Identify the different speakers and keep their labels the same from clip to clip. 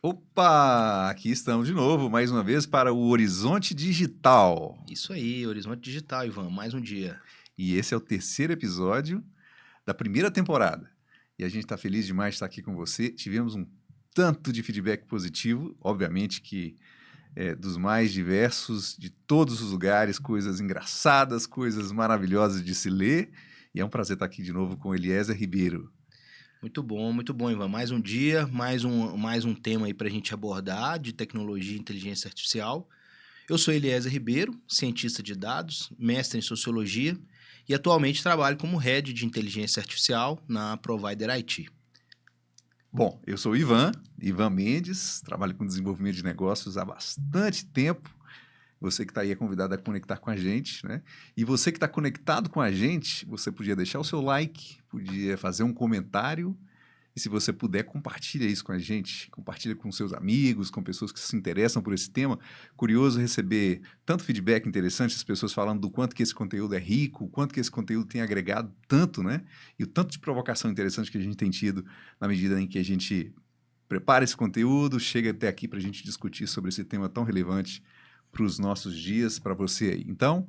Speaker 1: Opa! Aqui estamos de novo, mais uma vez, para o Horizonte Digital.
Speaker 2: Isso aí, Horizonte Digital, Ivan, mais um dia.
Speaker 1: E esse é o terceiro episódio da primeira temporada. E a gente está feliz demais de estar aqui com você. Tivemos um tanto de feedback positivo, obviamente que dos mais diversos, de todos os lugares, coisas engraçadas, coisas maravilhosas de se ler. E é um prazer estar aqui de novo com Eliezer Ribeiro.
Speaker 2: Muito bom, Ivan. Mais um dia, mais um tema aí para a gente abordar de tecnologia e inteligência artificial. Eu sou Eliezer Ribeiro, cientista de dados, mestre em sociologia e atualmente trabalho como head de inteligência artificial na Provider IT.
Speaker 1: Bom, eu sou Ivan Mendes, trabalho com desenvolvimento de negócios há bastante tempo. Você que está aí é convidado a conectar com a gente, né? E você que está conectado com a gente, você podia deixar o seu like, podia fazer um comentário. E se você puder, compartilha isso com a gente. Compartilha com seus amigos, com pessoas que se interessam por esse tema. Curioso receber tanto feedback interessante, as pessoas falando do quanto que esse conteúdo é rico, o quanto que esse conteúdo tem agregado tanto, né? E o tanto de provocação interessante que a gente tem tido na medida em que a gente prepara esse conteúdo, chega até aqui para a gente discutir sobre esse tema tão relevante para os nossos dias, para você aí. Então,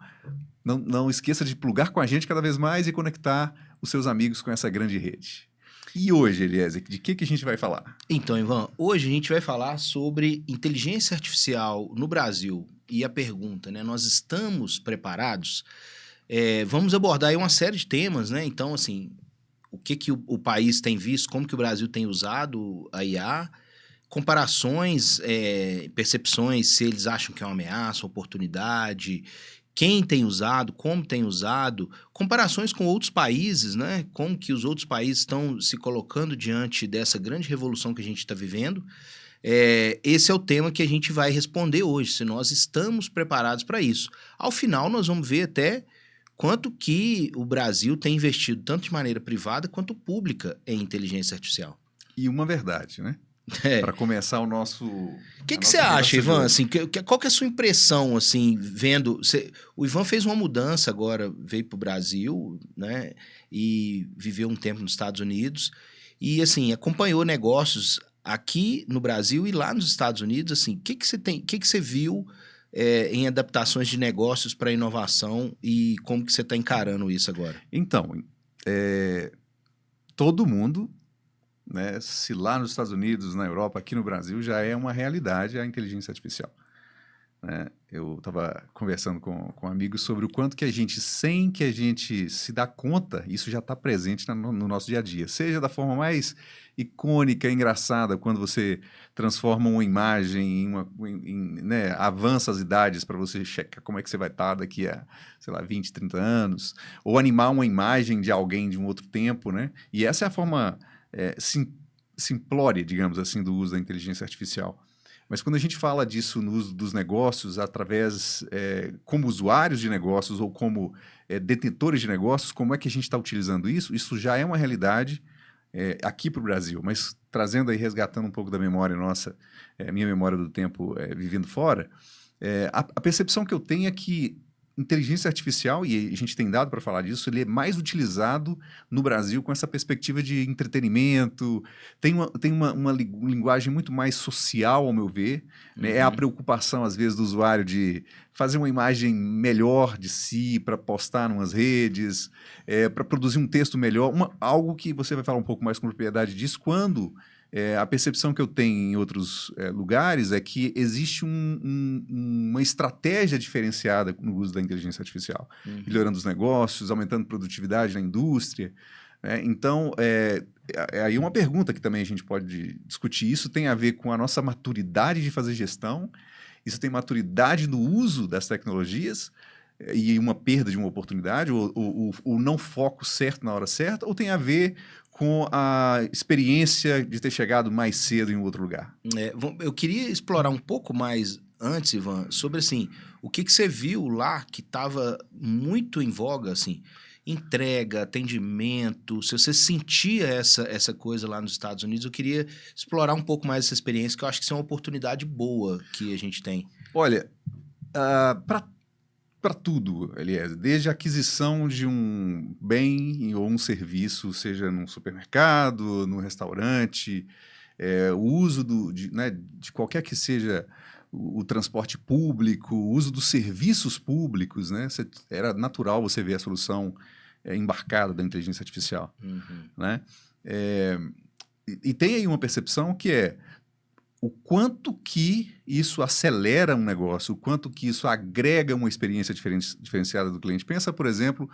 Speaker 1: não esqueça de plugar com a gente cada vez mais e conectar os seus amigos com essa grande rede. E hoje, Eliezer, de que a gente vai falar?
Speaker 2: Então, Ivan, hoje a gente vai falar sobre inteligência artificial no Brasil. E a pergunta, né? Nós estamos preparados? Vamos abordar aí uma série de temas, né? Então, assim, o que o país tem visto, como que o Brasil tem usado a IA, comparações, percepções, se eles acham que é uma ameaça, oportunidade, quem tem usado, como tem usado, comparações com outros países, né? Como que os outros países estão se colocando diante dessa grande revolução que a gente está vivendo. Esse é o tema que a gente vai responder hoje, se nós estamos preparados para isso. Ao final, nós vamos ver até quanto que o Brasil tem investido, tanto de maneira privada quanto pública, em inteligência artificial.
Speaker 1: E uma verdade, né? Para começar o nosso...
Speaker 2: O que você acha, Ivan? Assim, qual que é a sua impressão, assim, vendo... O Ivan fez uma mudança agora, veio para o Brasil, né? E viveu um tempo nos Estados Unidos. E, assim, acompanhou negócios aqui no Brasil e lá nos Estados Unidos. Assim, o que você viu em adaptações de negócios para inovação e como que você está encarando isso agora?
Speaker 1: Então, todo mundo... né? Se lá nos Estados Unidos, na Europa, aqui no Brasil, já é uma realidade a inteligência artificial. Né? Eu estava conversando com amigos sobre o quanto que a gente, sem que a gente se dá conta, isso já está presente no nosso dia a dia. Seja da forma mais icônica, engraçada, quando você transforma uma imagem né? Avança as idades para você checar como é que você vai estar daqui a, sei lá, 20, 30 anos, ou animar uma imagem de alguém de um outro tempo, né? E essa é a forma... simplória, digamos assim, do uso da inteligência artificial. Mas quando a gente fala disso no uso dos negócios, através, como usuários de negócios ou como detentores de negócios, como é que a gente está utilizando isso? Isso já é uma realidade aqui para o Brasil, mas trazendo aí, resgatando um pouco da memória nossa, minha memória do tempo vivendo fora, a percepção que eu tenho é que inteligência artificial, e a gente tem dado para falar disso, ele é mais utilizado no Brasil com essa perspectiva de entretenimento, tem uma linguagem muito mais social, ao meu ver, né?
Speaker 2: Uhum.
Speaker 1: É a preocupação, às vezes, do usuário de fazer uma imagem melhor de si, para postar em umas redes, para produzir um texto melhor, algo que você vai falar um pouco mais com propriedade disso, quando... a percepção que eu tenho em outros lugares é que existe uma estratégia diferenciada no uso da inteligência artificial, melhorando os negócios, aumentando a produtividade na indústria. Então, aí uma pergunta que também a gente pode discutir, isso tem a ver com a nossa maturidade de fazer gestão, isso tem maturidade no uso das tecnologias, e uma perda de uma oportunidade, ou o não foco certo na hora certa, ou tem a ver com a experiência de ter chegado mais cedo em outro lugar?
Speaker 2: Eu queria explorar um pouco mais antes, Ivan, sobre assim, o que você viu lá que estava muito em voga, assim, entrega, atendimento, se você sentia essa coisa lá nos Estados Unidos, eu queria explorar um pouco mais essa experiência, que eu acho que isso é uma oportunidade boa que a gente tem.
Speaker 1: Olha, para tudo, aliás, desde a aquisição de um bem ou um serviço, seja num supermercado, num restaurante, o uso né, de qualquer que seja o transporte público, o uso dos serviços públicos, né? Era natural você ver a solução embarcada da inteligência artificial, né? E tem aí uma percepção que é o quanto que isso acelera um negócio, o quanto que isso agrega uma experiência diferenciada do cliente. Pensa, por exemplo,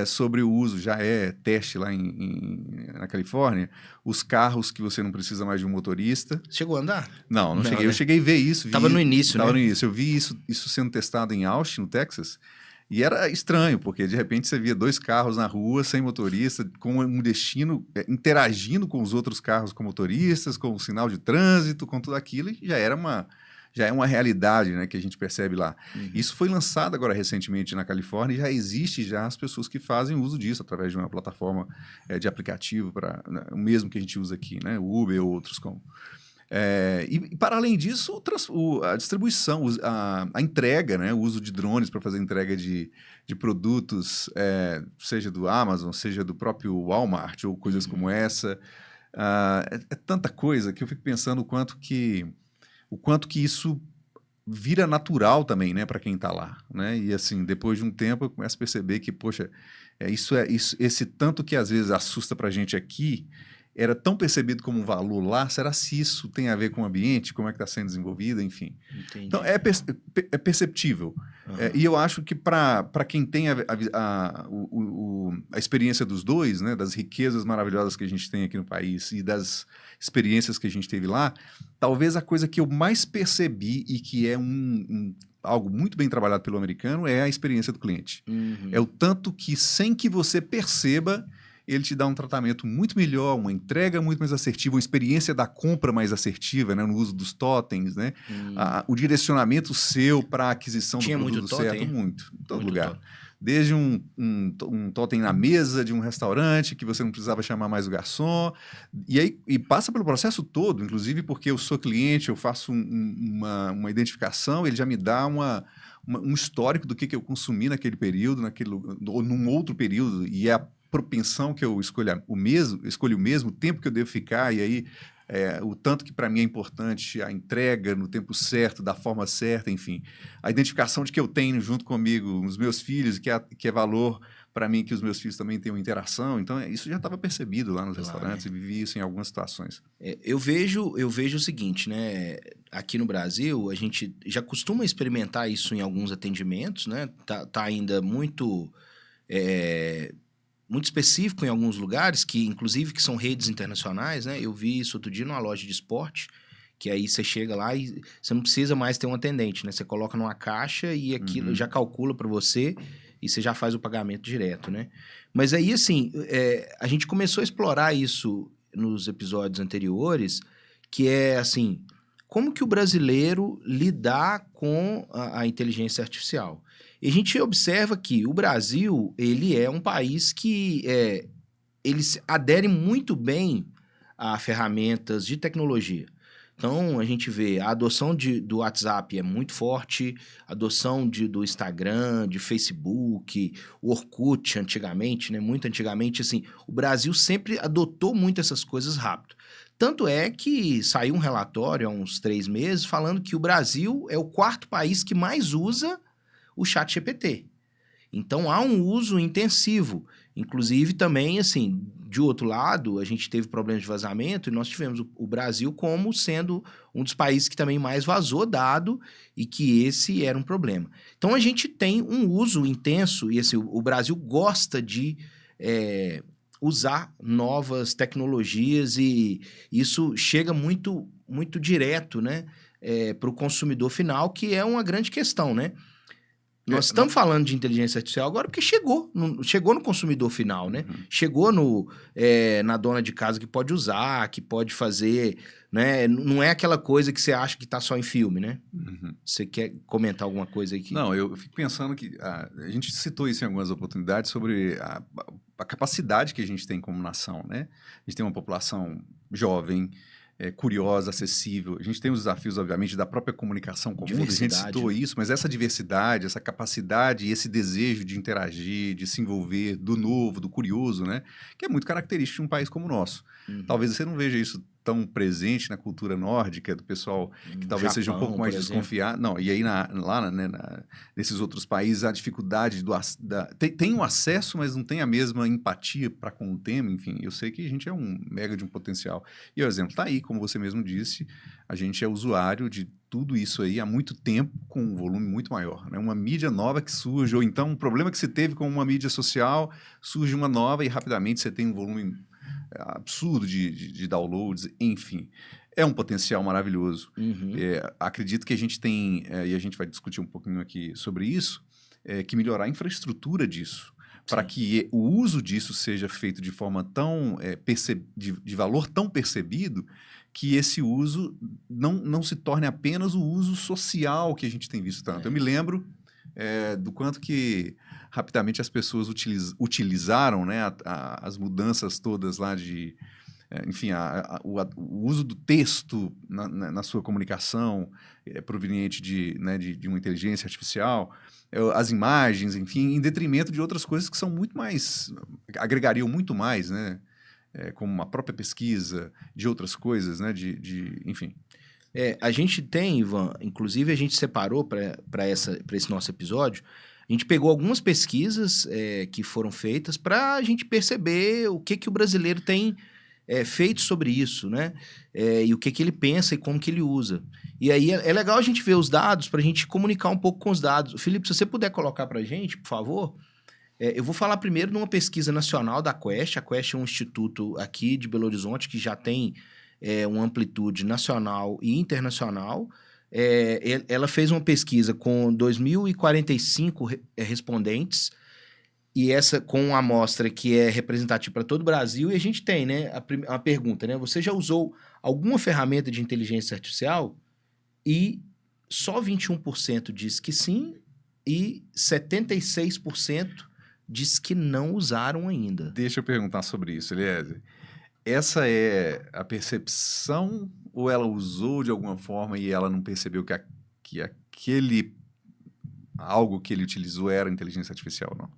Speaker 1: sobre o uso, já é teste lá na Califórnia, os carros que você não precisa mais de um motorista.
Speaker 2: Chegou a andar?
Speaker 1: Não cheguei.
Speaker 2: Né?
Speaker 1: Eu cheguei a ver isso.
Speaker 2: Estava no início,
Speaker 1: Estava
Speaker 2: né?
Speaker 1: no início. Eu vi isso sendo testado em Austin, no Texas. E era estranho, porque de repente você via 2 carros na rua, sem motorista, com um destino, interagindo com os outros carros com motoristas, com o sinal de trânsito, com tudo aquilo, e já é uma realidade, né, que a gente percebe lá. Isso foi lançado agora recentemente na Califórnia e já existe já as pessoas que fazem uso disso através de uma plataforma de aplicativo, né, o mesmo que a gente usa aqui, né, o Uber ou outros como. E para além disso, a distribuição, a entrega, né? O uso de drones para fazer entrega de produtos, seja do Amazon, seja do próprio Walmart ou coisas como essa. É tanta coisa que eu fico pensando o quanto que isso vira natural também, né, para quem está lá, né? E assim, depois de um tempo eu começo a perceber que, poxa, esse tanto que às vezes assusta para a gente aqui era tão percebido como um valor lá, será se isso tem a ver com o ambiente, como é que está sendo desenvolvido, enfim.
Speaker 2: Entendi.
Speaker 1: Então, é perceptível. E eu acho que para quem tem a experiência dos dois, né, das riquezas maravilhosas que a gente tem aqui no país e das experiências que a gente teve lá, talvez a coisa que eu mais percebi e que é algo muito bem trabalhado pelo americano é a experiência do cliente. É o tanto que, sem que você perceba, ele te dá um tratamento muito melhor, uma entrega muito mais assertiva, uma experiência da compra mais assertiva, né, no uso dos totens, né? O direcionamento seu para a aquisição do produto certo, muito, em todo lugar. Totem. Desde um totem na mesa de um restaurante, que você não precisava chamar mais o garçom, e passa pelo processo todo, inclusive porque eu sou cliente, eu faço uma identificação, ele já me dá um histórico do que eu consumi naquele período, ou num outro período, e é a propensão que eu escolho o mesmo tempo que eu devo ficar, e aí o tanto que para mim é importante a entrega no tempo certo, da forma certa, enfim. A identificação de que eu tenho junto comigo os meus filhos, que é valor para mim que os meus filhos também tenham interação. Então, isso já estava percebido lá nos restaurantes, e vivi isso em algumas situações.
Speaker 2: Eu vejo o seguinte, né? Aqui no Brasil, a gente já costuma experimentar isso em alguns atendimentos, né? Tá ainda muito específico em alguns lugares, que inclusive que são redes internacionais, né? Eu vi isso outro dia numa loja de esporte, que aí você chega lá e você não precisa mais ter um atendente, né? Você coloca numa caixa e aquilo já calcula para você e você já faz o pagamento direto, né? Mas aí, assim, a gente começou a explorar isso nos episódios anteriores, que é, assim, como que o brasileiro lidar com a inteligência artificial. E a gente observa que o Brasil, ele é um país que ele se adere muito bem a ferramentas de tecnologia. Então, a gente vê a adoção do WhatsApp é muito forte, a adoção do Instagram, de Facebook, o Orkut antigamente, né? Muito antigamente, assim, o Brasil sempre adotou muito essas coisas rápido. Tanto é que saiu um relatório há uns 3 meses falando que o Brasil é o 4º país que mais usa o ChatGPT. Então, há um uso intensivo. Inclusive, também, assim, de outro lado, a gente teve problemas de vazamento e nós tivemos o Brasil como sendo um dos países que também mais vazou dado e que esse era um problema. Então, a gente tem um uso intenso e, assim, o Brasil gosta de usar novas tecnologias e isso chega muito, muito direto, né, para o consumidor final, que é uma grande questão, né? Nós estamos falando de inteligência artificial agora porque chegou no consumidor final, né? Chegou na dona de casa que pode usar, que pode fazer, né? Não é aquela coisa que você acha que está só em filme, né? Você quer comentar alguma coisa aí?
Speaker 1: Não, eu fico pensando que a gente citou isso em algumas oportunidades sobre a capacidade que a gente tem como nação, né? A gente tem uma população jovem, curiosa, acessível. A gente tem os desafios, obviamente, da própria comunicação comum, a gente
Speaker 2: Diversidade,
Speaker 1: citou
Speaker 2: né?
Speaker 1: isso, mas essa diversidade, essa capacidade e esse desejo de interagir, de se envolver, do novo, do curioso, né? Que é muito característico de um país como o nosso.
Speaker 2: Uhum.
Speaker 1: Talvez você não veja isso tão presente na cultura nórdica, do pessoal que talvez seja um pouco mais desconfiado. Não, e aí nesses outros países a dificuldade tem o acesso, mas não tem a mesma empatia para com o tema, enfim. Eu sei que a gente é um mega de um potencial. E o exemplo está aí, como você mesmo disse, a gente é usuário de tudo isso aí há muito tempo, com um volume muito maior, né? Uma mídia nova que surge, ou então um problema que se teve com uma mídia social, surge uma nova e rapidamente você tem um volume absurdo de downloads, enfim. É um potencial maravilhoso.
Speaker 2: Uhum.
Speaker 1: Acredito que a gente tem, e a gente vai discutir um pouquinho aqui sobre isso, que melhorar a infraestrutura disso, para que o uso disso seja feito de forma tão, de valor tão percebido, que esse uso não se torne apenas o uso social que a gente tem visto tanto. Eu me lembro do quanto que rapidamente as pessoas utilizaram, né, as mudanças todas lá de... enfim, o uso do texto na sua comunicação proveniente de uma inteligência artificial, as imagens, enfim, em detrimento de outras coisas que são muito mais... agregariam muito mais, né? Como a própria pesquisa, de outras coisas, né? Enfim...
Speaker 2: A gente tem, Ivan, inclusive a gente separou para esse nosso episódio, a gente pegou algumas pesquisas que foram feitas para a gente perceber o que o brasileiro tem feito sobre isso, né? E o que ele pensa e como que ele usa. E aí é legal a gente ver os dados para a gente comunicar um pouco com os dados. Felipe, se você puder colocar para a gente, por favor. Eu vou falar primeiro de uma pesquisa nacional da Quest. A Quest é um instituto aqui de Belo Horizonte que já tem uma amplitude nacional e internacional. Ela fez uma pesquisa com 2.045 respondentes, e essa com uma amostra que é representativa para todo o Brasil, e a gente tem, né, a pergunta, né? Você já usou alguma ferramenta de inteligência artificial? E só 21% diz que sim, e 76% diz que não usaram ainda.
Speaker 1: Deixa eu perguntar sobre isso, Eliezer. Essa é a percepção, ou ela usou de alguma forma e ela não percebeu que aquele algo que ele utilizou era inteligência artificial, não?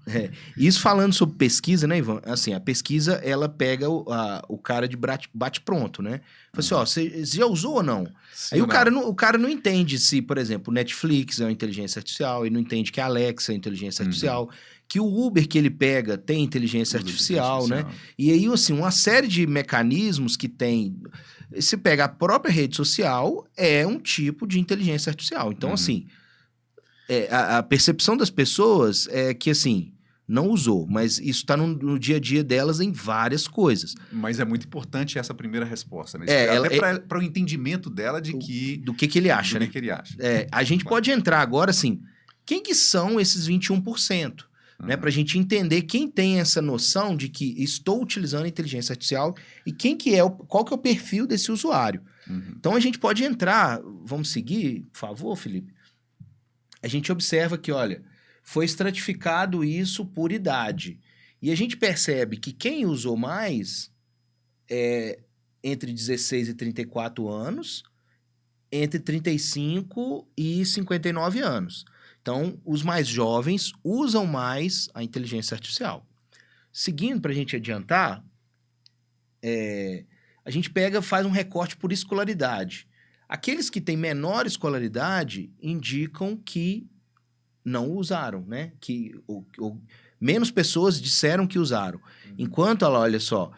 Speaker 2: Isso falando sobre pesquisa, né, Ivan? Assim, a pesquisa, ela pega o cara de bate-pronto, né? Fala assim, ó, você já usou ou não?
Speaker 1: Sim,
Speaker 2: aí
Speaker 1: ou
Speaker 2: o cara não entende se, por exemplo, o Netflix é uma inteligência artificial, ele não entende que a Alexa é inteligência artificial, que o Uber que ele pega tem inteligência artificial, né? E aí, assim, uma série de mecanismos que tem... Se pega a própria rede social, é um tipo de inteligência artificial. Então, assim, a percepção das pessoas é que, assim, não usou, mas isso está no dia a dia delas em várias coisas.
Speaker 1: Mas é muito importante essa primeira resposta, né? Até para o entendimento dela de que...
Speaker 2: Do que ele acha, né?
Speaker 1: Do que ele acha.
Speaker 2: A gente pode entrar agora, assim, quem que são esses 21%? Né, para a gente entender quem tem essa noção de que estou utilizando a inteligência artificial e qual que é o perfil desse usuário. Então, a gente pode entrar, vamos seguir, por favor, Felipe? A gente observa que, olha, foi estratificado isso por idade. E a gente percebe que quem usou mais é entre 16 e 34 anos, entre 35 e 59 anos. Então, os mais jovens usam mais a inteligência artificial. Seguindo, para a gente adiantar, a gente faz um recorte por escolaridade. Aqueles que têm menor escolaridade indicam que não usaram, né? Que menos pessoas disseram que usaram. Enquanto, olha só,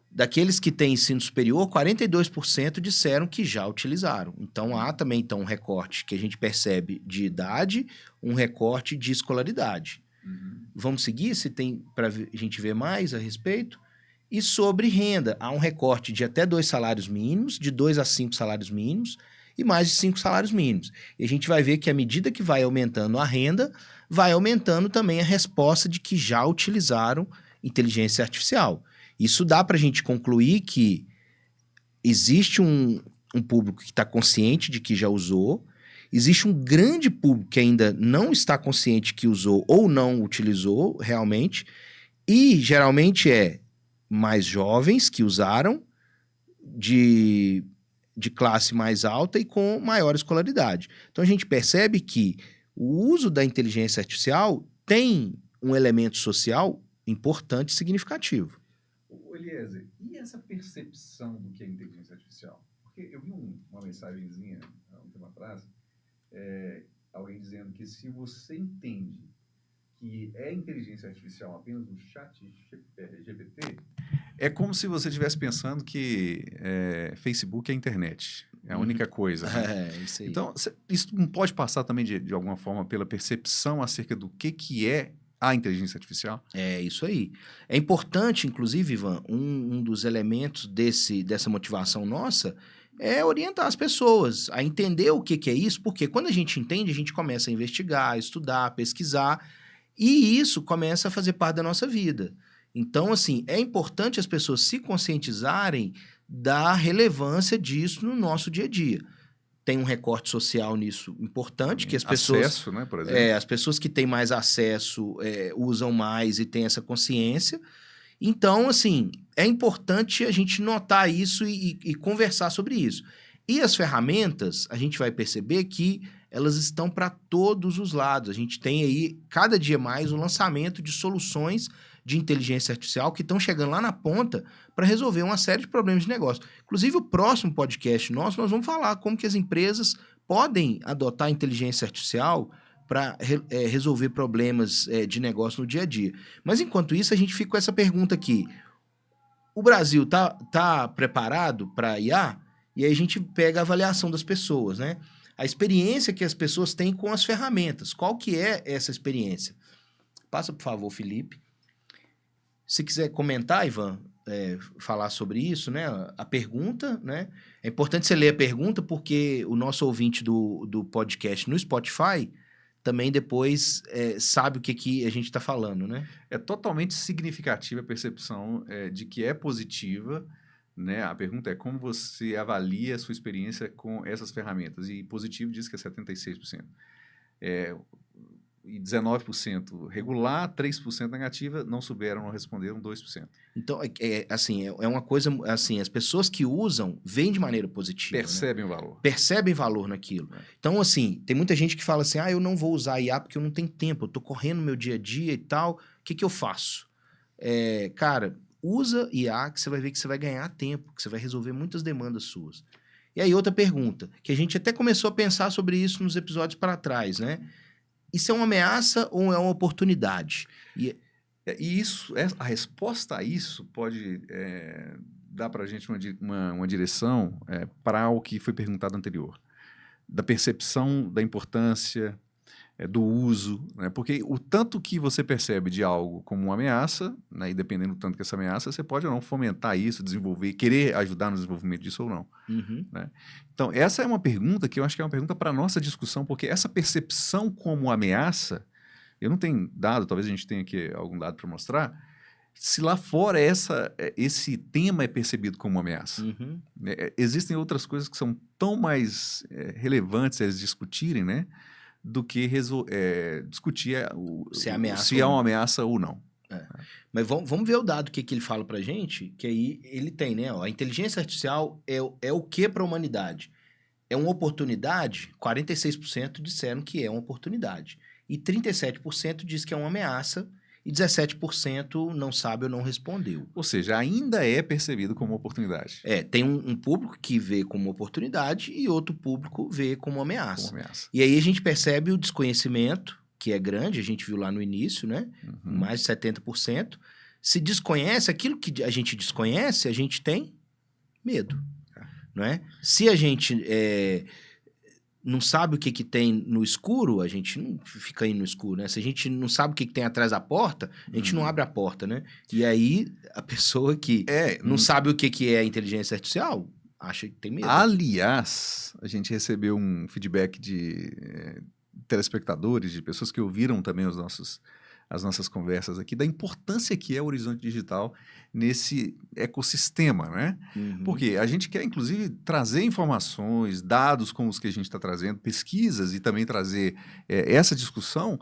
Speaker 2: daqueles que têm ensino superior, 42% disseram que já utilizaram. Então, há também um recorte que a gente percebe de idade, um recorte de escolaridade. Vamos seguir, se tem para a gente ver mais a respeito? E sobre renda, há um recorte de até 2 salários mínimos, de 2 a 5 salários mínimos e mais de 5 salários mínimos. E a gente vai ver que à medida que vai aumentando a renda, vai aumentando também a resposta de que já utilizaram inteligência artificial. Isso dá para a gente concluir que existe um público que está consciente de que já usou, existe um grande público que ainda não está consciente que usou ou não utilizou realmente, e geralmente mais jovens que usaram, de classe mais alta e com maior escolaridade. Então, a gente percebe que o uso da inteligência artificial tem um elemento social importante e significativo.
Speaker 1: Eliezer, e essa percepção do que é inteligência artificial? Porque eu vi uma mensagenzinha há um tempo atrás, alguém dizendo que se você entende que é inteligência artificial apenas um chat GPT, é como se você estivesse pensando que Facebook é a internet, é a única coisa. Né?
Speaker 2: Isso aí.
Speaker 1: Então, isso não pode passar também de alguma forma pela percepção acerca do que é a inteligência artificial?
Speaker 2: É isso aí. É importante, inclusive, Ivan, um dos elementos dessa motivação nossa é orientar as pessoas a entender o que é isso, porque quando a gente entende, a gente começa a investigar, estudar, pesquisar, e isso começa a fazer parte da nossa vida. Então, assim, é importante as pessoas se conscientizarem da relevância disso no nosso dia a dia. Tem um recorte social nisso importante, que as pessoas...
Speaker 1: Acesso, né, por exemplo.
Speaker 2: As pessoas que têm mais acesso usam mais e têm essa consciência. Então, assim, é importante a gente notar isso e conversar sobre isso. E as ferramentas, a gente vai perceber que elas estão para todos os lados. A gente tem aí, cada dia mais, o lançamento de soluções de inteligência artificial que estão chegando lá na ponta para resolver uma série de problemas de negócio. Inclusive, o próximo podcast nosso, nós vamos falar como que as empresas podem adotar a inteligência artificial para resolver problemas de negócio no dia a dia. Mas, enquanto isso, a gente fica com essa pergunta aqui. O Brasil tá preparado para IA? E aí a gente pega a avaliação das pessoas, né? A experiência que as pessoas têm com as ferramentas. Qual que é essa experiência? Passa, por favor, Felipe. Se quiser comentar, Ivan, falar sobre isso, né? A pergunta, né? É importante você ler a pergunta, porque o nosso ouvinte do podcast no Spotify também depois sabe o que a gente está falando, né?
Speaker 1: É totalmente significativa a percepção de que é positiva, né? A pergunta é como você avalia a sua experiência com essas ferramentas. E positivo diz que é 76%. E 19% regular, 3% negativa, não souberam, não responderam, 2%.
Speaker 2: Então, é uma coisa, assim, as pessoas que usam veem de maneira positiva.
Speaker 1: Percebem o valor.
Speaker 2: Percebem valor naquilo. Então, assim, tem muita gente que fala assim, eu não vou usar IA porque eu não tenho tempo, eu tô correndo no meu dia a dia e tal, o que eu faço? Cara, usa IA que você vai ver que você vai ganhar tempo, que você vai resolver muitas demandas suas. E aí, outra pergunta, que a gente até começou a pensar sobre isso nos episódios para trás, né? Isso é uma ameaça ou é uma oportunidade?
Speaker 1: E isso, a resposta a isso pode dar para a gente uma direção para o que foi perguntado anterior. Da percepção da importância, do uso, né? Porque o tanto que você percebe de algo como uma ameaça, né? E dependendo do tanto que essa ameaça, você pode ou não fomentar isso, desenvolver, querer ajudar no desenvolvimento disso ou não.
Speaker 2: Uhum.
Speaker 1: Né? Então, essa é uma pergunta que eu acho que é uma pergunta para a nossa discussão, porque essa percepção como ameaça, eu não tenho dado, talvez a gente tenha aqui algum dado para mostrar, se lá fora esse tema é percebido como uma ameaça.
Speaker 2: Uhum.
Speaker 1: Existem outras coisas que são tão mais relevantes a eles discutirem, né? Do que discutir se é uma ameaça ou não.
Speaker 2: Mas vamos ver o dado que ele fala pra gente, que aí ele tem, né? A inteligência artificial é o que para a humanidade? É uma oportunidade? 46% disseram que é uma oportunidade. E 37% diz que é uma ameaça, e 17% não sabe ou não respondeu.
Speaker 1: Ou seja, ainda é percebido como oportunidade.
Speaker 2: Tem um público que vê como oportunidade e outro público vê como ameaça.
Speaker 1: Como ameaça.
Speaker 2: E aí a gente percebe o desconhecimento, que é grande, a gente viu lá no início, né?
Speaker 1: Uhum.
Speaker 2: Mais de 70%. Se desconhece, aquilo que a gente desconhece, a gente tem medo. Não é? Se a gente não sabe o que tem no escuro, a gente não fica aí no escuro, né? Se a gente não sabe o que tem atrás da porta, a gente não abre a porta, né? E aí, a pessoa que não sabe o que é a inteligência artificial, acha que tem medo.
Speaker 1: Aliás, a gente recebeu um feedback de telespectadores, de pessoas que ouviram também as nossas conversas aqui, da importância que é o Horizonte Digital nesse ecossistema, né?
Speaker 2: Uhum.
Speaker 1: Porque a gente quer, inclusive, trazer informações, dados como os que a gente está trazendo, pesquisas e também trazer essa discussão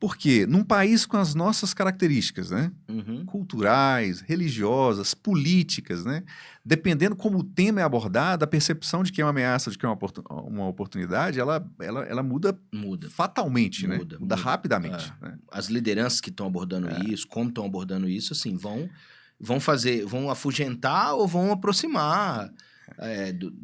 Speaker 1: Porque num país com as nossas características, né?
Speaker 2: Uhum.
Speaker 1: Culturais, religiosas, políticas, né? Dependendo como o tema é abordado, a percepção de que é uma ameaça, de que é uma oportunidade, ela muda
Speaker 2: Muda.
Speaker 1: fatalmente, né?
Speaker 2: Muda.
Speaker 1: Muda rapidamente. Né?
Speaker 2: As lideranças que estão abordando isso, como estão abordando isso, assim, vão afugentar ou vão aproximar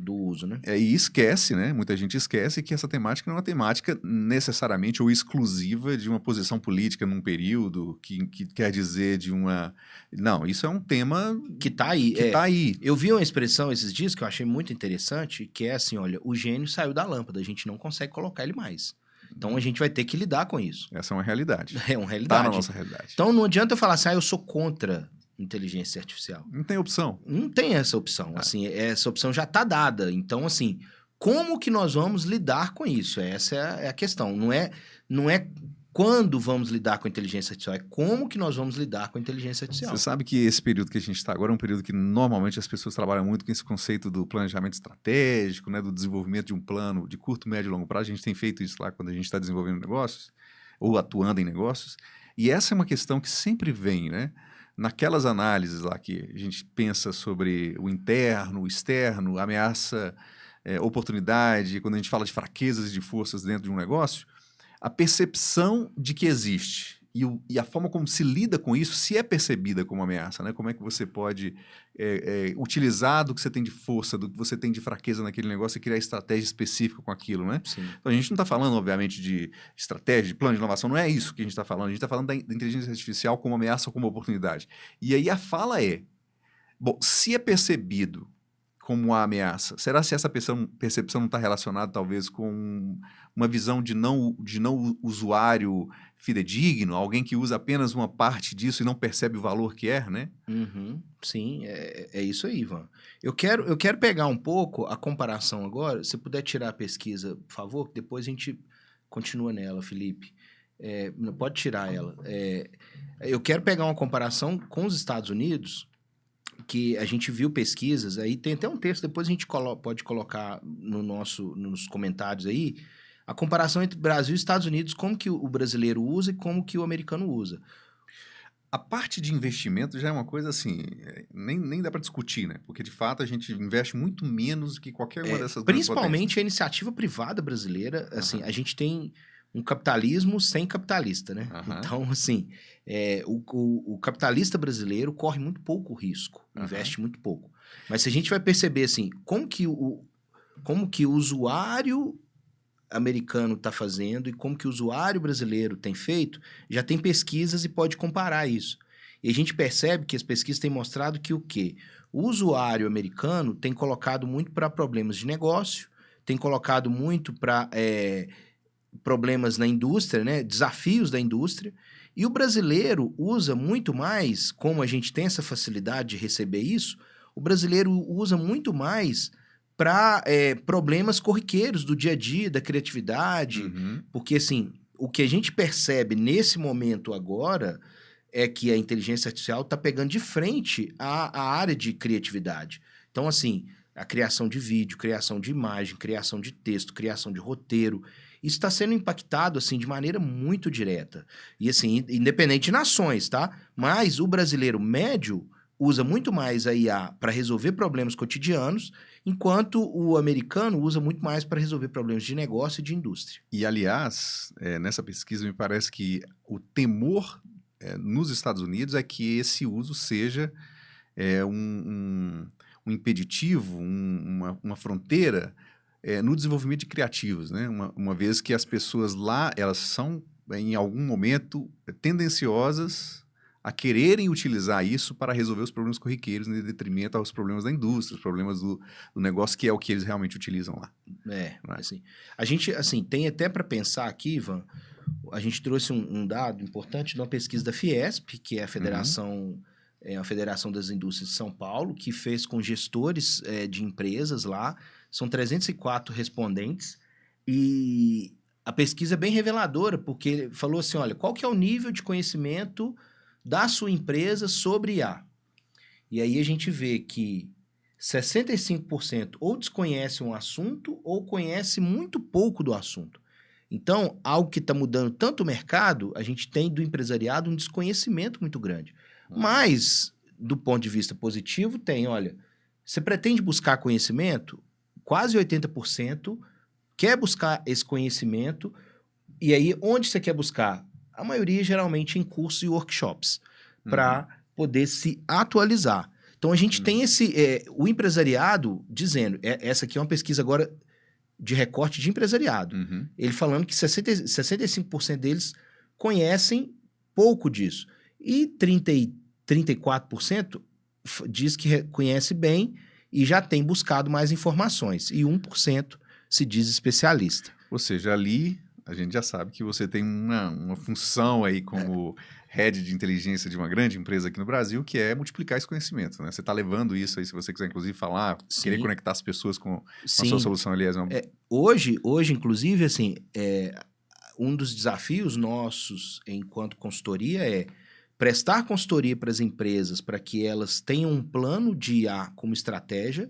Speaker 2: do uso, né?
Speaker 1: E esquece, né? Muita gente esquece que essa temática não é uma temática necessariamente ou exclusiva de uma posição política num período, que quer dizer de uma... Não, isso é um tema
Speaker 2: Que tá aí.
Speaker 1: que tá aí.
Speaker 2: Eu vi uma expressão esses dias que eu achei muito interessante, que é assim, olha, o gênio saiu da lâmpada, a gente não consegue colocar ele mais. Então a gente vai ter que lidar com isso.
Speaker 1: Essa é uma realidade.
Speaker 2: É uma realidade.
Speaker 1: Tá na nossa realidade.
Speaker 2: Então não adianta eu falar assim, eu sou contra inteligência artificial.
Speaker 1: Não tem opção.
Speaker 2: Não tem essa opção. Assim, essa opção já está dada. Então, assim, como que nós vamos lidar com isso? Essa é a questão. Não é quando vamos lidar com a inteligência artificial, é como que nós vamos lidar com a inteligência artificial.
Speaker 1: Você sabe que esse período que a gente está agora é um período que normalmente as pessoas trabalham muito com esse conceito do planejamento estratégico, né, do desenvolvimento de um plano de curto, médio e longo prazo. A gente tem feito isso lá quando a gente está desenvolvendo negócios ou atuando em negócios. E essa é uma questão que sempre vem, né? Naquelas análises lá que a gente pensa sobre o interno, o externo, ameaça, oportunidade, quando a gente fala de fraquezas e de forças dentro de um negócio, a percepção de que existe e a forma como se lida com isso, se é percebida como ameaça, né? Como é que você pode utilizar do que você tem de força, do que você tem de fraqueza naquele negócio e criar estratégia específica com aquilo, né?
Speaker 2: Sim.
Speaker 1: Então, a gente não está falando, obviamente, de estratégia, de plano de inovação, não é isso que a gente está falando. A gente está falando da inteligência artificial como ameaça ou como oportunidade. E aí a fala é, bom, se é percebido como uma ameaça, será se essa percepção não está relacionada, talvez, com uma visão de não usuário fidedigno, alguém que usa apenas uma parte disso e não percebe o valor que é, né?
Speaker 2: Uhum, sim, é isso aí, Ivan. Eu quero pegar um pouco a comparação agora. Se puder tirar a pesquisa, por favor, que depois a gente continua nela, Felipe. Pode tirar ela. Eu quero pegar uma comparação com os Estados Unidos, que a gente viu pesquisas, aí tem até um texto, depois a gente pode colocar nos comentários aí, a comparação entre Brasil e Estados Unidos, como que o brasileiro usa e como que o americano usa.
Speaker 1: A parte de investimento já é uma coisa assim, nem dá para discutir, né? Porque, de fato, a gente investe muito menos do que qualquer uma dessas grandes
Speaker 2: principalmente a iniciativa privada brasileira, assim, a gente tem um capitalismo sem capitalista, né? Então, assim, o capitalista brasileiro corre muito pouco risco, investe muito pouco. Mas se a gente vai perceber, assim, como que o usuário americano está fazendo e como que o usuário brasileiro tem feito, já tem pesquisas e pode comparar isso. E a gente percebe que as pesquisas têm mostrado que o quê? O usuário americano tem colocado muito para problemas de negócio, tem colocado muito para problemas na indústria, né? Desafios da indústria, e o brasileiro usa muito mais, como a gente tem essa facilidade de receber isso, o brasileiro usa muito mais para problemas corriqueiros do dia a dia, da criatividade, porque assim, o que a gente percebe nesse momento agora é que a inteligência artificial está pegando de frente a área de criatividade. Então, assim, a criação de vídeo, criação de imagem, criação de texto, criação de roteiro, isso está sendo impactado, assim, de maneira muito direta. E, assim, independente de nações, tá? Mas o brasileiro médio usa muito mais a IA para resolver problemas cotidianos, enquanto o americano usa muito mais para resolver problemas de negócio e de indústria.
Speaker 1: E, aliás, nessa pesquisa, me parece que o temor nos Estados Unidos é que esse uso seja um impeditivo, uma fronteira no desenvolvimento de criativos, né? Uma vez que as pessoas lá, elas são, em algum momento, tendenciosas a quererem utilizar isso para resolver os problemas corriqueiros em detrimento aos problemas da indústria, os problemas do negócio, que é o que eles realmente utilizam lá.
Speaker 2: Assim, a gente, assim, tem até para pensar aqui, Ivan, a gente trouxe um dado importante de uma pesquisa da Fiesp, que é a Federação, a Federação das Indústrias de São Paulo, que fez com gestores de empresas lá, são 304 respondentes, e a pesquisa é bem reveladora, porque falou assim, olha, qual que é o nível de conhecimento da sua empresa sobre IA? E aí a gente vê que 65% ou desconhece um assunto ou conhece muito pouco do assunto. Então, algo que está mudando tanto o mercado, a gente tem do empresariado um desconhecimento muito grande. Mas, do ponto de vista positivo, tem, olha, você pretende buscar conhecimento? Quase 80% quer buscar esse conhecimento. E aí, onde você quer buscar? A maioria, geralmente, em cursos e workshops, para poder se atualizar. Então, a gente tem o empresariado dizendo, essa aqui é uma pesquisa agora de recorte de empresariado. Ele falando que 65% deles conhecem pouco disso. E 34% diz que conhece bem e já tem buscado mais informações. E 1% se diz especialista.
Speaker 1: Ou seja, ali a gente já sabe que você tem uma função aí como head de inteligência de uma grande empresa aqui no Brasil, que é multiplicar esse conhecimento, né? Você está levando isso aí, se você quiser, inclusive, falar, querer conectar as pessoas com a sua solução, aliás.
Speaker 2: Hoje, inclusive, assim, um dos desafios nossos enquanto consultoria é prestar consultoria para as empresas para que elas tenham um plano de IA como estratégia,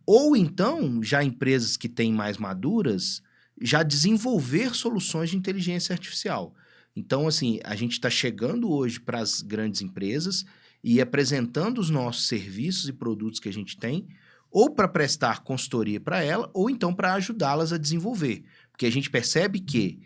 Speaker 2: ou então, já empresas que têm mais maduras, já desenvolver soluções de inteligência artificial. Então, assim, a gente está chegando hoje para as grandes empresas e apresentando os nossos serviços e produtos que a gente tem, ou para prestar consultoria para ela, ou então para ajudá-las a desenvolver. Porque a gente percebe que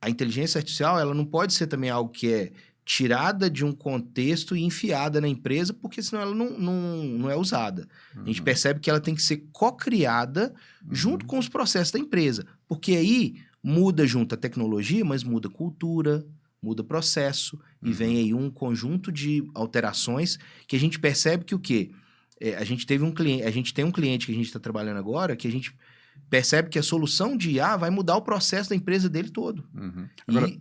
Speaker 2: a inteligência artificial ela não pode ser também algo que é tirada de um contexto e enfiada na empresa, porque senão ela não é usada. A gente percebe que ela tem que ser co-criada junto com os processos da empresa, porque aí muda junto a tecnologia, mas muda cultura, muda processo, e vem aí um conjunto de alterações que a gente percebe que o quê? A gente tem um cliente que a gente está trabalhando agora, que a gente percebe que a solução de IA vai mudar o processo da empresa dele todo.
Speaker 1: Agora,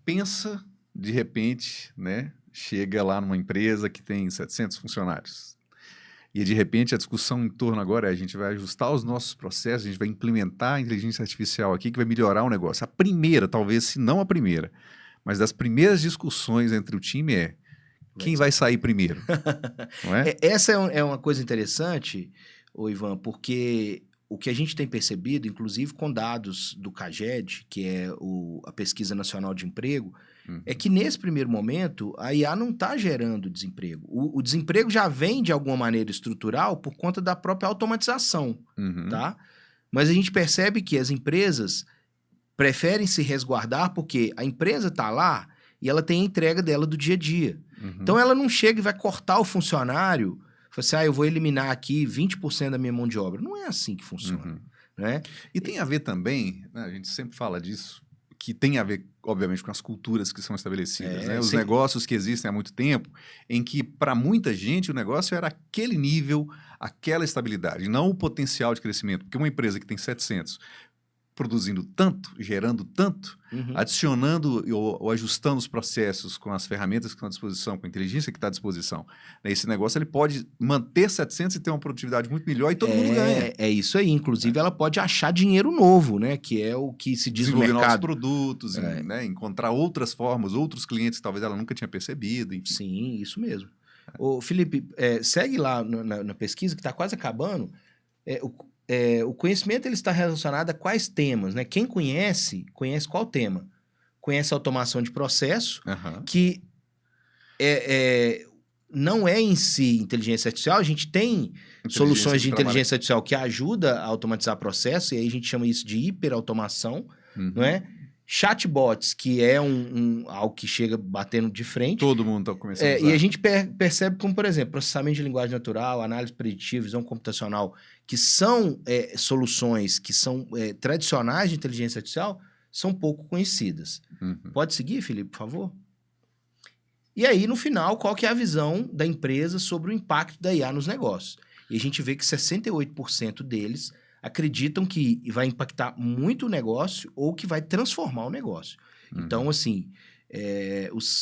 Speaker 1: pensa, de repente, né, chega lá numa empresa que tem 700 funcionários. E, de repente, a discussão em torno agora é a gente vai ajustar os nossos processos, a gente vai implementar a inteligência artificial aqui que vai melhorar o negócio. A primeira, talvez, se não a primeira, mas das primeiras discussões entre o time é quem vai sair primeiro, não é?
Speaker 2: Essa é uma coisa interessante, Ivan, porque o que a gente tem percebido, inclusive com dados do CAGED, que é a Pesquisa Nacional de Emprego, é que nesse primeiro momento a IA não está gerando desemprego. O desemprego já vem de alguma maneira estrutural por conta da própria automatização, tá? Mas a gente percebe que as empresas preferem se resguardar porque a empresa está lá e ela tem a entrega dela do dia a dia. Então ela não chega e vai cortar o funcionário, fala assim, eu vou eliminar aqui 20% da minha mão de obra. Não é assim que funciona, né?
Speaker 1: E tem a ver também, né, a gente sempre fala disso, que tem a ver, obviamente, com as culturas que são estabelecidas, né? Os negócios que existem há muito tempo, em que, para muita gente, o negócio era aquele nível, aquela estabilidade, não o potencial de crescimento. Porque uma empresa que tem 700 produzindo tanto, gerando tanto, adicionando ou ajustando os processos com as ferramentas que estão à disposição, com a inteligência que está à disposição, né? Esse negócio ele pode manter 700 e ter uma produtividade muito melhor e todo mundo ganha.
Speaker 2: É isso aí. Inclusive, ela pode achar dinheiro novo, né? Que é o que se diz no mercado.
Speaker 1: Desenvolver novos produtos, né? Encontrar outras formas, outros clientes que talvez ela nunca tinha percebido. Enfim.
Speaker 2: Sim, isso mesmo. Ô, Felipe, segue lá na pesquisa, que está quase acabando. O conhecimento ele está relacionado a quais temas, né? Quem conhece qual tema? Conhece a automação de processo, que não é em si inteligência artificial. A gente tem soluções de inteligência artificial que ajudam a automatizar processo, e aí a gente chama isso de hiperautomação, não é? Chatbots, que é algo que chega batendo de frente.
Speaker 1: Todo mundo está começando a usar.
Speaker 2: E a gente percebe como, por exemplo, processamento de linguagem natural, análise preditiva, visão computacional, que são soluções que são tradicionais de inteligência artificial, são pouco conhecidas. Pode seguir, Felipe, por favor? E aí, no final, qual que é a visão da empresa sobre o impacto da IA nos negócios? E a gente vê que 68% deles acreditam que vai impactar muito o negócio ou que vai transformar o negócio. Então, assim,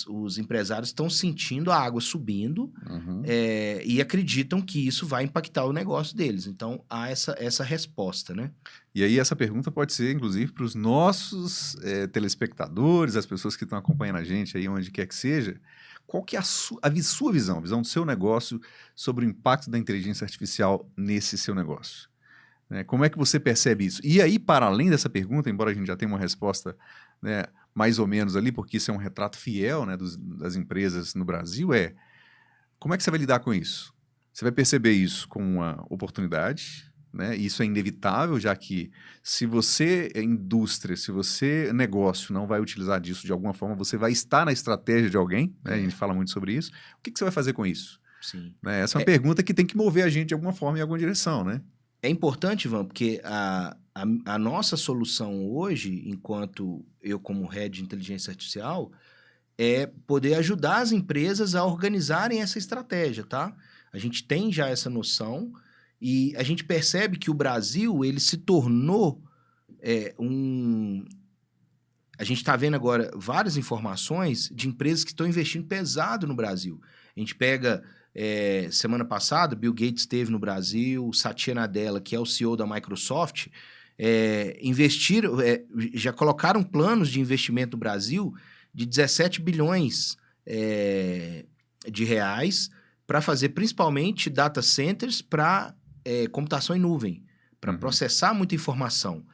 Speaker 2: os empresários estão sentindo a água subindo e acreditam que isso vai impactar o negócio deles. Então, há essa resposta, né?
Speaker 1: E aí, essa pergunta pode ser, inclusive, para os nossos telespectadores, as pessoas que estão acompanhando a gente aí, onde quer que seja. Qual que é a sua visão, a visão do seu negócio sobre o impacto da inteligência artificial nesse seu negócio? né? Como é que você percebe isso? E aí, para além dessa pergunta, embora a gente já tenha uma resposta, né, mais ou menos ali, porque isso é um retrato fiel, né, das empresas no Brasil, como é que você vai lidar com isso? Você vai perceber isso como uma oportunidade, né? Isso é inevitável, já que se você é indústria, se você é negócio não vai utilizar disso de alguma forma, você vai estar na estratégia de alguém, né? A gente fala muito sobre isso. O que você vai fazer com isso?
Speaker 2: Sim.
Speaker 1: Né? Essa é uma pergunta que tem que mover a gente de alguma forma em alguma direção, né?
Speaker 2: É importante, Ivan, porque a nossa solução hoje, enquanto eu como head de inteligência artificial, é poder ajudar as empresas a organizarem essa estratégia, tá? A gente tem já essa noção e a gente percebe que o Brasil, ele se tornou A gente está vendo agora várias informações de empresas que estão investindo pesado no Brasil. A gente pega, semana passada, Bill Gates esteve no Brasil, Satya Nadella, que é o CEO da Microsoft, investiram, já colocaram planos de investimento no Brasil de 17 bilhões de reais para fazer principalmente data centers para computação em nuvem, para processar muita informação.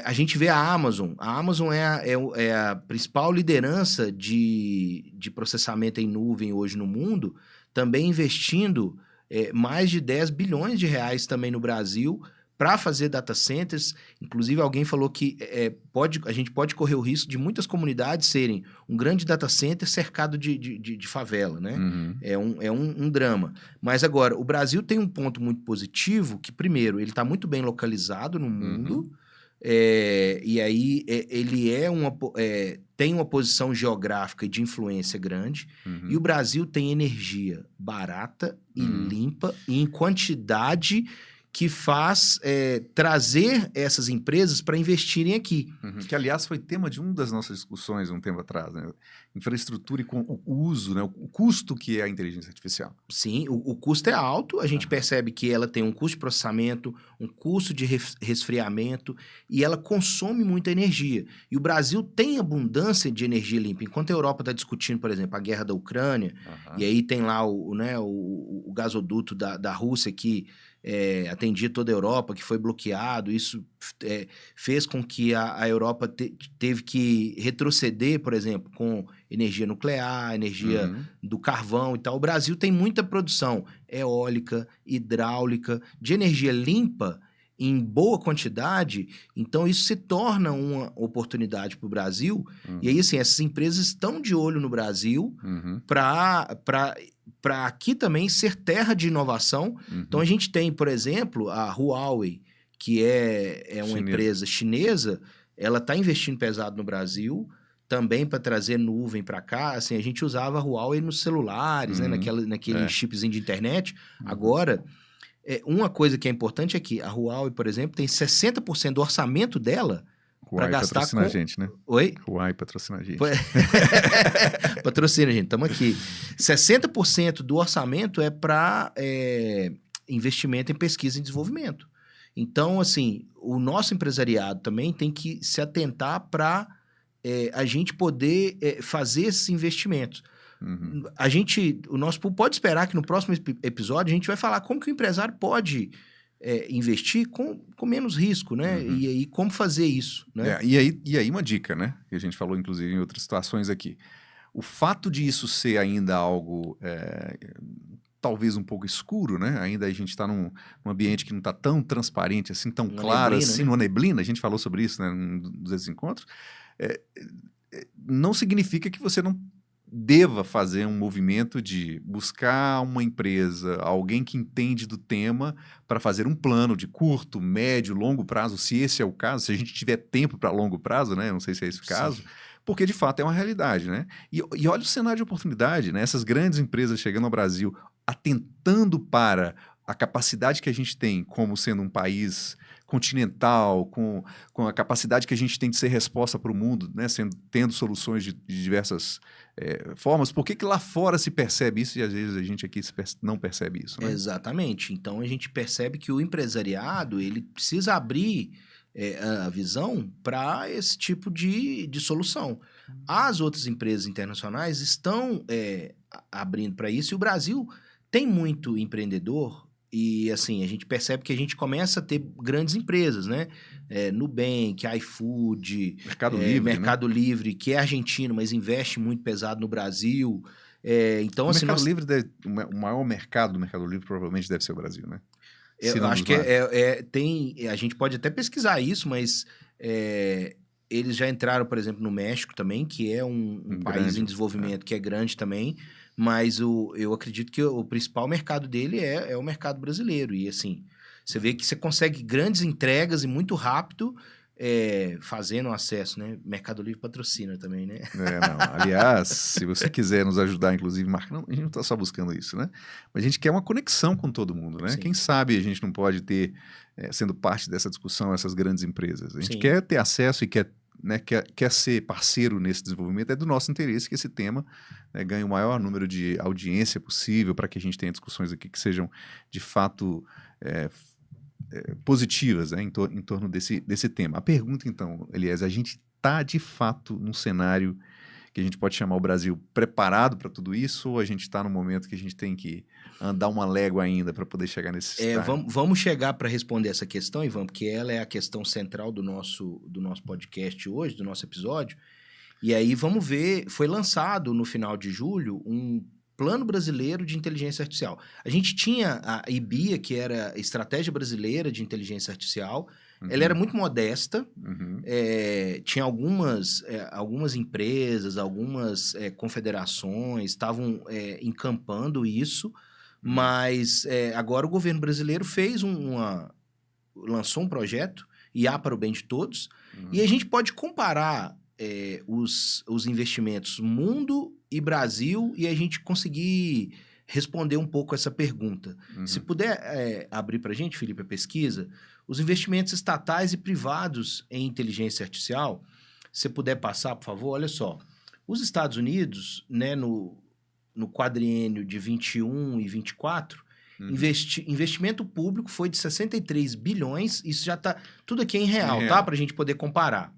Speaker 2: A gente vê a Amazon. A Amazon é a principal liderança de processamento em nuvem hoje no mundo, também investindo mais de 10 bilhões de reais também no Brasil para fazer data centers. Inclusive, alguém falou que a gente pode correr o risco de muitas comunidades serem um grande data center cercado de favela, né? É um drama. Mas agora, o Brasil tem um ponto muito positivo, que primeiro, ele está muito bem localizado no mundo, e aí ele tem uma posição geográfica e de influência grande, e o Brasil tem energia barata e limpa e em quantidade que faz trazer essas empresas para investirem aqui.
Speaker 1: Que, aliás, foi tema de uma das nossas discussões um tempo atrás, né? Infraestrutura e com o uso, né? O custo que é a inteligência artificial.
Speaker 2: Sim, o custo é alto, a gente percebe que ela tem um custo de processamento, um custo de resfriamento, e ela consome muita energia. E o Brasil tem abundância de energia limpa. Enquanto a Europa está discutindo, por exemplo, a guerra da Ucrânia, e aí tem lá o gasoduto da Rússia que atendia toda a Europa, que foi bloqueado. Isso fez com que a Europa teve que retroceder, por exemplo, com energia nuclear, energia do carvão e tal. O Brasil tem muita produção eólica, hidráulica, de energia limpa em boa quantidade, então isso se torna uma oportunidade para o Brasil. E aí, assim, essas empresas estão de olho no Brasil para aqui também ser terra de inovação. Então, a gente tem, por exemplo, a Huawei, que é uma empresa chinesa, ela está investindo pesado no Brasil, também para trazer nuvem para cá. Assim, a gente usava a Huawei nos celulares, né, naquele chipzinho de internet. Agora, uma coisa que é importante é que a Huawei, por exemplo, tem 60% do orçamento dela para gastar
Speaker 1: patrocina a gente, né?
Speaker 2: Oi?
Speaker 1: Huawei patrocina a gente.
Speaker 2: Patrocina a gente, estamos aqui. 60% do orçamento é para investimento em pesquisa e desenvolvimento. Então, assim, o nosso empresariado também tem que se atentar para a gente poder fazer esses investimentos. O nosso público pode esperar que no próximo episódio a gente vai falar como que o empresário pode investir com menos risco, né? E aí, como fazer isso, né?
Speaker 1: E aí uma dica, né? Que a gente falou, inclusive, em outras situações aqui. O fato de isso ser ainda algo talvez um pouco escuro, né? Ainda a gente está num ambiente que não está tão transparente, assim, tão claro,
Speaker 2: neblina,
Speaker 1: assim,
Speaker 2: né?
Speaker 1: numa neblina. A gente falou sobre isso, né? Num dos encontros. Não significa que você não deva fazer um movimento de buscar uma empresa, alguém que entende do tema, para fazer um plano de curto, médio, longo prazo, se esse é o caso, se a gente tiver tempo para longo prazo, né? Não sei se é esse o caso, porque de fato é uma realidade, né? E olha o cenário de oportunidade, né? Essas grandes empresas chegando ao Brasil, atentando para a capacidade que a gente tem como sendo um país continental, com a capacidade que a gente tem de ser resposta para o mundo, né? Tendo soluções de diversas formas. Por que lá fora se percebe isso e às vezes a gente aqui não percebe isso, né?
Speaker 2: Exatamente. Então, a gente percebe que o empresariado ele precisa abrir a visão para esse tipo de solução. As outras empresas internacionais estão abrindo para isso, e o Brasil tem muito empreendedor E, assim, a gente percebe que a gente começa a ter grandes empresas, né? Nubank, iFood, Mercado Livre, que é argentino, mas investe muito pesado no Brasil. Então,
Speaker 1: o
Speaker 2: assim,
Speaker 1: Mercado Livre, o maior mercado do Mercado Livre provavelmente deve ser o Brasil, né?
Speaker 2: Eu acho que a gente pode até pesquisar isso, mas eles já entraram, por exemplo, no México também, que é um país em desenvolvimento que é grande também, mas eu acredito que o principal mercado dele é o mercado brasileiro. E, assim, você vê que você consegue grandes entregas e muito rápido fazendo acesso, né? Mercado Livre patrocina também, né?
Speaker 1: Não. Aliás, se você quiser nos ajudar, inclusive, marcando, a gente não está só buscando isso, né? Mas a gente quer uma conexão com todo mundo, né?
Speaker 2: Sim.
Speaker 1: Quem sabe a gente não pode ter, sendo parte dessa discussão, essas grandes empresas. A gente
Speaker 2: Sim.
Speaker 1: quer ter acesso e quer ser parceiro nesse desenvolvimento. É do nosso interesse que esse tema ganhe o maior número de audiência possível para que a gente tenha discussões aqui que sejam, de fato, positivas, né, em torno desse tema. A pergunta, então, Elias, a gente está, de fato, num cenário que a gente pode chamar o Brasil preparado para tudo isso, ou a gente está num momento que a gente tem que andar uma légua ainda para poder chegar nesse estágio?
Speaker 2: Vamos chegar para responder essa questão, Ivan, porque ela é a questão central do nosso podcast hoje, do nosso episódio. E aí vamos ver, foi lançado no final de julho um Plano Brasileiro de Inteligência Artificial. A gente tinha a IBIA, que era a Estratégia Brasileira de Inteligência Artificial. Ela era muito modesta, tinha algumas empresas, algumas confederações estavam encampando isso, mas agora o governo brasileiro lançou um projeto, IA para o bem de todos, e a gente pode comparar os investimentos mundo e Brasil e a gente conseguir responder um pouco essa pergunta. Se puder abrir para a gente, Felipe, a pesquisa, os investimentos estatais e privados em inteligência artificial, se puder passar, por favor, olha só. Os Estados Unidos, né, no quadriênio de 21 e 24, investimento público foi de 63 bilhões, isso já está tudo aqui em real, tá? Para a gente poder comparar.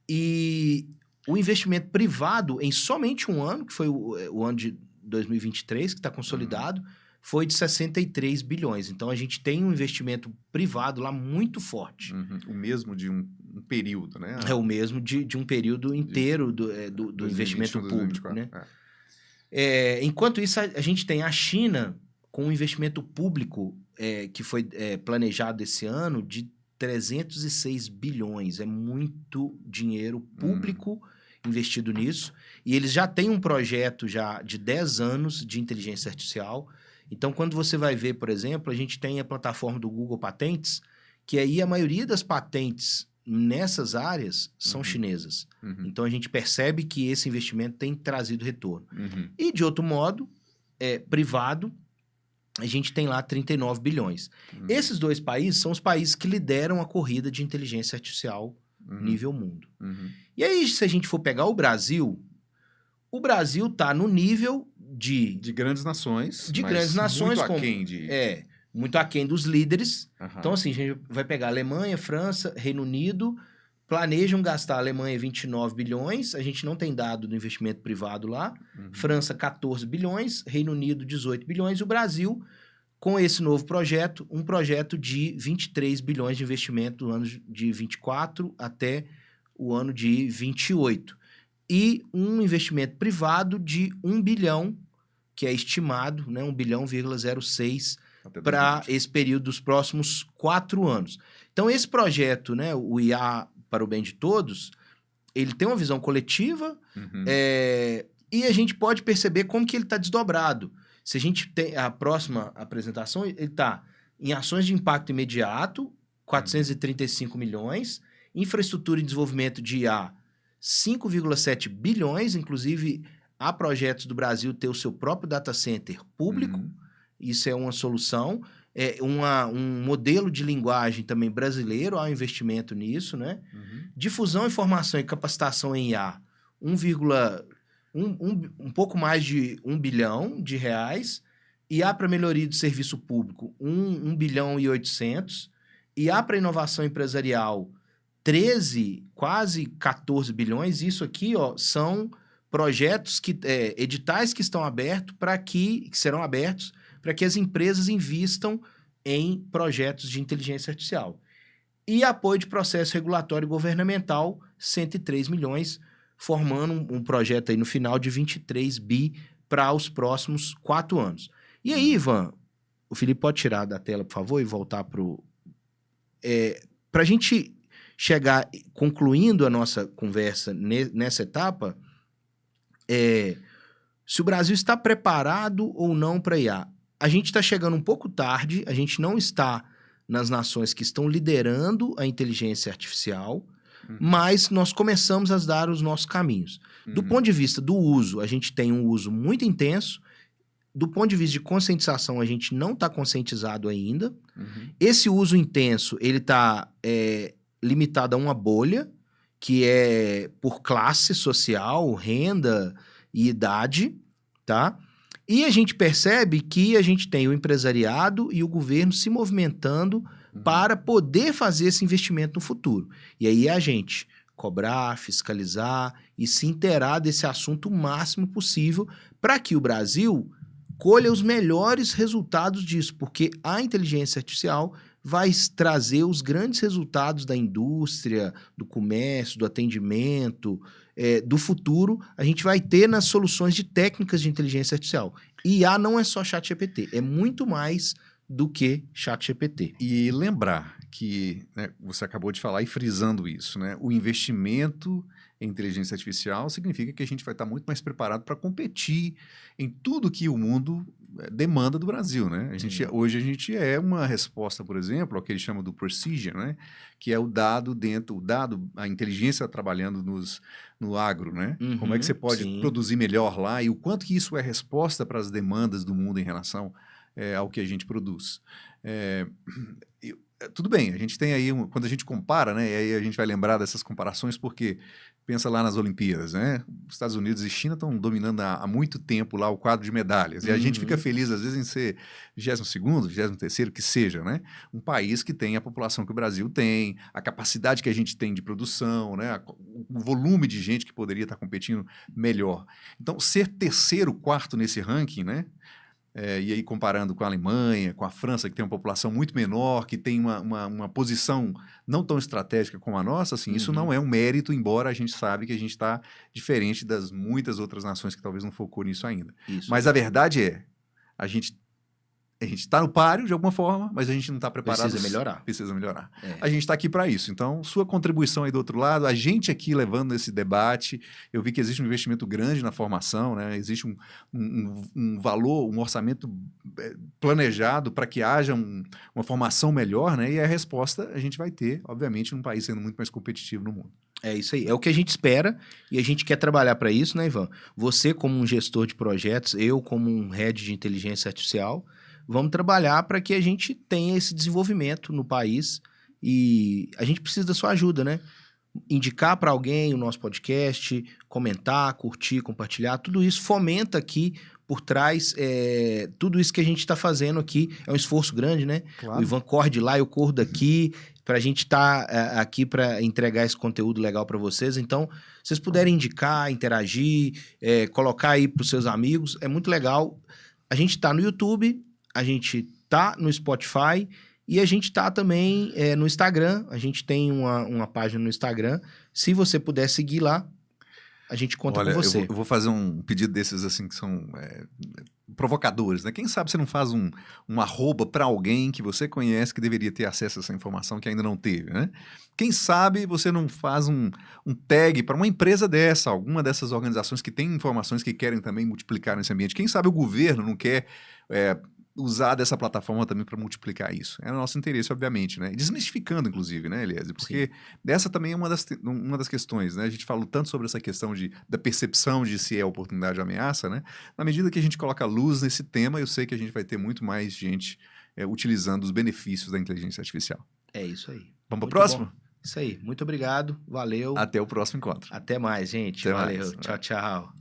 Speaker 2: E o investimento privado em somente um ano, que foi o ano de 2023, que está consolidado, foi de 63 bilhões. Então, a gente tem um investimento privado lá muito forte.
Speaker 1: O mesmo de um período, né?
Speaker 2: É o mesmo de um período inteiro do investimento público, né? Enquanto isso, a gente tem a China com um investimento público que foi planejado esse ano de 306 bilhões. É muito dinheiro público investido nisso. E eles já têm um projeto já de 10 anos de inteligência artificial. Então, quando você vai ver, por exemplo, a gente tem a plataforma do Google Patentes, que aí a maioria das patentes nessas áreas são chinesas. Então, a gente percebe que esse investimento tem trazido retorno. E, de outro modo, privado, a gente tem lá 39 bilhões. Esses dois países são os países que lideram a corrida de inteligência artificial nível mundo. E aí, se a gente for pegar o Brasil está no nível de
Speaker 1: grandes nações.
Speaker 2: Muito
Speaker 1: aquém
Speaker 2: muito aquém dos líderes. Então, assim, a gente vai pegar Alemanha, França, Reino Unido, planejam gastar a Alemanha 29 bilhões, a gente não tem dado do investimento privado lá, França 14 bilhões, Reino Unido 18 bilhões, e o Brasil, com esse novo projeto, um projeto de 23 bilhões de investimento do ano de 24 até o ano de 28. E um investimento privado de 1 bilhão, que é estimado, né, 1 bilhão,06 para esse período dos próximos 4 anos. Então, esse projeto, né, o IA para o bem de todos, ele tem uma visão coletiva e a gente pode perceber como que ele está desdobrado. Se a gente tem a próxima apresentação, ele está em ações de impacto imediato, 435 milhões, infraestrutura e desenvolvimento de IA, 5,7 bilhões, inclusive há projetos do Brasil ter o seu próprio data center público, isso é uma solução, um modelo de linguagem também brasileiro, há um investimento nisso, né? Difusão, informação e capacitação em IA, um pouco mais de 1 bilhão de reais, IA para melhoria do serviço público, 1 bilhão e 800, IA para inovação empresarial, 13, quase 14 bilhões. Isso aqui, são projetos editais que estão abertos que serão abertos para que as empresas invistam em projetos de inteligência artificial. E apoio de processo regulatório governamental, 103 milhões, formando um projeto aí no final de 23 bi para os próximos 4 anos. E aí, Ivan, o Felipe pode tirar da tela, por favor, e voltar para o... Para a gente chegar, concluindo a nossa conversa nessa etapa, se o Brasil está preparado ou não para IA. A gente está chegando um pouco tarde, a gente não está nas nações que estão liderando a inteligência artificial, mas nós começamos a dar os nossos caminhos. Do ponto de vista do uso, a gente tem um uso muito intenso. Do ponto de vista de conscientização, a gente não está conscientizado ainda. Esse uso intenso, ele está limitado a uma bolha, que é por classe social, renda e idade, tá? E a gente percebe que a gente tem o empresariado e o governo se movimentando para poder fazer esse investimento no futuro. E aí é a gente cobrar, fiscalizar e se inteirar desse assunto o máximo possível para que o Brasil colha os melhores resultados disso, porque a inteligência artificial vai trazer os grandes resultados da indústria, do comércio, do atendimento, do futuro, a gente vai ter nas soluções de técnicas de inteligência artificial. IA não é só ChatGPT, é muito mais do que ChatGPT.
Speaker 1: E lembrar que, né, você acabou de falar e frisando isso, né? O investimento em inteligência artificial significa que a gente vai estar muito mais preparado para competir em tudo que o mundo demanda do Brasil, né? Hoje a gente é uma resposta, por exemplo, ao que eles chamam do precision, né? Que é o dado a inteligência trabalhando no agro, né? Como é que você pode produzir melhor lá e o quanto que isso é resposta para as demandas do mundo em relação ao que a gente produz. Tudo bem, a gente tem aí, quando a gente compara, né, e aí a gente vai lembrar dessas comparações porque pensa lá nas Olimpíadas, né? Os Estados Unidos e China estão dominando há muito tempo lá o quadro de medalhas, e a gente fica feliz às vezes em ser 22º, 23º, que seja, né? Um país que tem a população que o Brasil tem, a capacidade que a gente tem de produção, né? O volume de gente que poderia estar competindo melhor. Então, ser terceiro, quarto nesse ranking, né? E aí comparando com a Alemanha, com a França, que tem uma população muito menor, que tem uma posição não tão estratégica como a nossa, assim, isso não é um mérito, embora a gente sabe que a gente está diferente das muitas outras nações que talvez não focou nisso ainda. Mas a verdade é, a gente está no páreo de alguma forma, mas a gente não está preparado. Precisa melhorar. A gente está aqui para isso. Então, sua contribuição aí do outro lado, a gente aqui levando esse debate, eu vi que existe um investimento grande na formação, né? Existe um valor, um orçamento planejado para que haja uma formação melhor, né? E a resposta a gente vai ter, obviamente, num país sendo muito mais competitivo no mundo.
Speaker 2: É isso aí, é o que a gente espera e a gente quer trabalhar para isso, né, Ivan? Você como um gestor de projetos, eu como um head de inteligência artificial, vamos trabalhar para que a gente tenha esse desenvolvimento no país e a gente precisa da sua ajuda, né? Indicar para alguém o nosso podcast, comentar, curtir, compartilhar, tudo isso fomenta aqui por trás, tudo isso que a gente está fazendo aqui é um esforço grande, né? Claro. O Ivan corre de lá, eu corro daqui, para a gente estar aqui para entregar esse conteúdo legal para vocês. Então, se vocês puderem indicar, interagir, colocar aí para os seus amigos, é muito legal. A gente está no YouTube, a gente tá no Spotify e a gente tá também no Instagram. A gente tem uma página no Instagram. Se você puder seguir lá, a gente conta com você.
Speaker 1: Eu vou fazer um pedido desses assim que são provocadores, né? Quem sabe você não faz um arroba para alguém que você conhece que deveria ter acesso a essa informação que ainda não teve, né? Quem sabe você não faz um tag para uma empresa dessa, alguma dessas organizações que tem informações que querem também multiplicar nesse ambiente. Quem sabe o governo não quer usar dessa plataforma também para multiplicar isso. É o nosso interesse, obviamente, né? E desmistificando, inclusive, né, Eliezer? Porque essa também é uma das questões, né? A gente falou tanto sobre essa questão da percepção de se é oportunidade ou ameaça, né? Na medida que a gente coloca luz nesse tema, eu sei que a gente vai ter muito mais gente utilizando os benefícios da inteligência artificial.
Speaker 2: É isso aí.
Speaker 1: Vamos para o próximo?
Speaker 2: Bom. Isso aí. Muito obrigado. Valeu.
Speaker 1: Até o próximo encontro.
Speaker 2: Até mais, gente.
Speaker 1: Até
Speaker 2: Valeu.
Speaker 1: mais.
Speaker 2: Tchau, tchau.